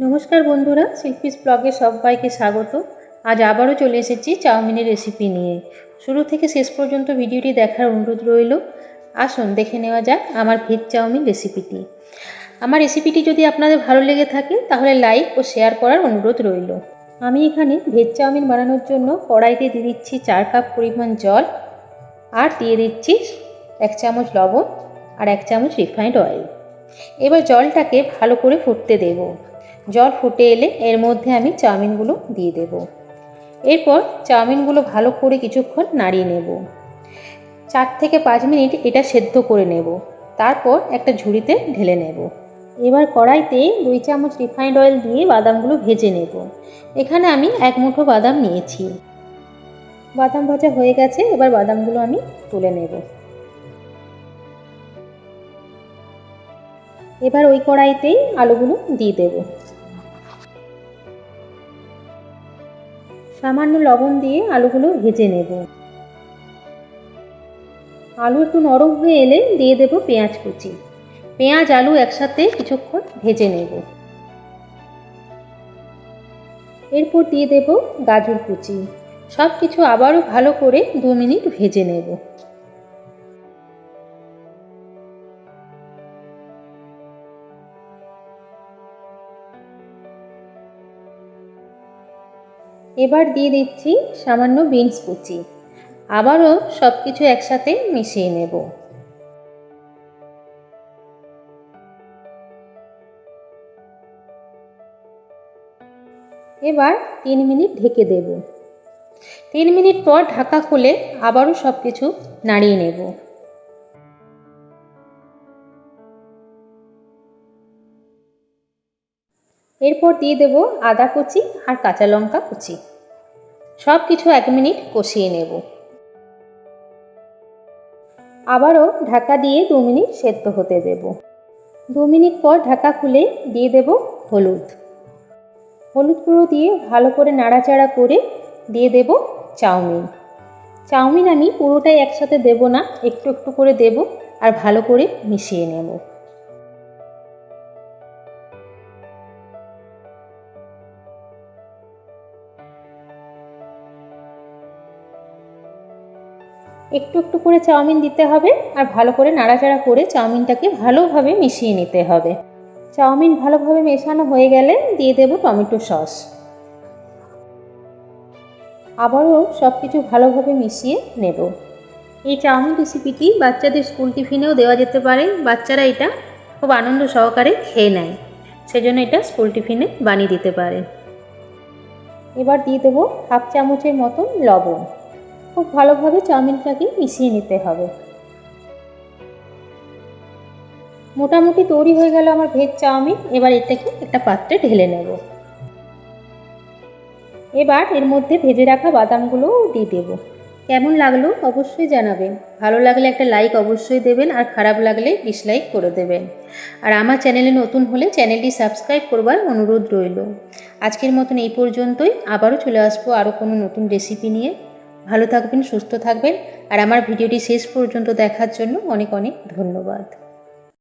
নমস্কার বন্ধুরা, শিল্পীস ব্লগে সবাইকে স্বাগত। আজ আবারও চলে এসেছি চাউমিনের রেসিপি নিয়ে। শুরু থেকে শেষ পর্যন্ত ভিডিওটি দেখার অনুরোধ রইল। আসুন দেখে নেওয়া যাক আমার ভেজ চাউমিন রেসিপিটি। আমার রেসিপিটি যদি আপনাদের ভালো লেগে থাকে তাহলে লাইক ও শেয়ার করার অনুরোধ রইল। আমি এখানে ভেজ চাউমিন বানানোর জন্য কড়াইতে দিয়ে দিচ্ছি 4 কাপ পরিমাণ জল, আর দিয়ে দিচ্ছি 1 চামচ লবণ আর 1 চামচ রিফাইন্ড অয়েল। এবার জলটাকে ভালো করে ফুটতে দেব। জল ফুটে এলে এর মধ্যে আমি চাউমিনগুলো দিয়ে দেব। এরপর চাউমিনগুলো ভালো করে কিছুক্ষণ নাড়িয়ে নেব। 4 থেকে 5 মিনিট এটা সেদ্ধ করে নেব। তারপর একটা ঝুড়িতে ঢেলে নেব। এবার কড়াইতে 2 চামচ রিফাইন্ড অয়েল দিয়ে বাদামগুলো ভেজে নেব। এখানে আমি 1 মুঠো বাদাম নিয়েছি। বাদাম ভাজা হয়ে গেছে, এবার বাদামগুলো আমি তুলে নেব। এবার ওই কড়াইতেই আলুগুলো দিয়ে দেব। সামান্য লবণ দিয়ে আলুগুলো ভেজে নেব। আলু একটু নরম হয়ে এলে দিয়ে দেব পেঁয়াজ কুচি। পেঁয়াজ আলু একসাথে কিছুক্ষণ ভেজে নেব। এরপর দিয়ে দেব গাজর কুচি। সব কিছু আবারও ভালো করে 2 মিনিট ভেজে নেব। এবার দিয়ে দিচ্ছি সামান্য বিনস কুচি। আবারও সব কিছু একসাথে মিশিয়ে নেব। এবার 3 মিনিট ঢেকে দেব। 3 মিনিট পর ঢাকা খুলে আবারও সব কিছু নাড়িয়ে নেব। এরপর দিয়ে দেব আদা কুচি আর কাঁচা লঙ্কা কুচি। সব কিছু 1 মিনিট কষিয়ে নেব। আবারও ঢাকা দিয়ে 2 মিনিট সেদ্ধ হতে দেব। 2 মিনিট পর ঢাকা খুলে দিয়ে দেব হলুদ গুঁড়ো দিয়ে ভালো করে নাড়াচাড়া করে দিয়ে দেব চাউমিন। চাউমিন আমি পুরোটাই একসাথে দেব না, একটু একটু করে দেব আর ভালো করে মিশিয়ে নেব। একটু একটু করে চাউমিন দিতে হবে আর ভালো করে নাড়াচাড়া করে চাউমিনটাকে ভালোভাবে মিশিয়ে নিতে হবে। চাউমিন ভালোভাবে মেশানো হয়ে গেলে দিয়ে দেব টমেটো সস। আবারও সব কিছু ভালোভাবে মিশিয়ে নেব। এই চাউমিন রেসিপিটি বাচ্চাদের স্কুল টিফিনেও দেওয়া যেতে পারে। বাচ্চারা এটা খুব আনন্দ সহকারে খেয়ে নেয়, সেজন্য এটা স্কুল টিফিনে বানিয়ে দিতে পারেন। এবার দিয়ে দেবো 1/2 চামচের মতন লবণ। খুব ভালোভাবে চাউমিনটাকে মিশিয়ে নিতে হবে। মোটামুটি তৈরি হয়ে গেল আমার ভেজ চাউমিন। এবার এটাকে একটা পাত্রে ঢেলে নেব। এবার এর মধ্যে ভেজে রাখা বাদামগুলোও দিয়ে দেব। কেমন লাগলো অবশ্যই জানাবেন। ভালো লাগলে একটা লাইক অবশ্যই দেবেন, আর খারাপ লাগলে ডিসলাইক করে দেবেন। আর আমার চ্যানেলে নতুন হলে চ্যানেলটি সাবস্ক্রাইব করবার অনুরোধ রইল। আজকের মতন এই পর্যন্তই। আবারও চলে আসবো আরও কোনো নতুন রেসিপি নিয়ে। ভালো থাকবেন, সুস্থ থাকবেন, আর আমার ভিডিওটি শেষ পর্যন্ত দেখার জন্য অনেক অনেক ধন্যবাদ।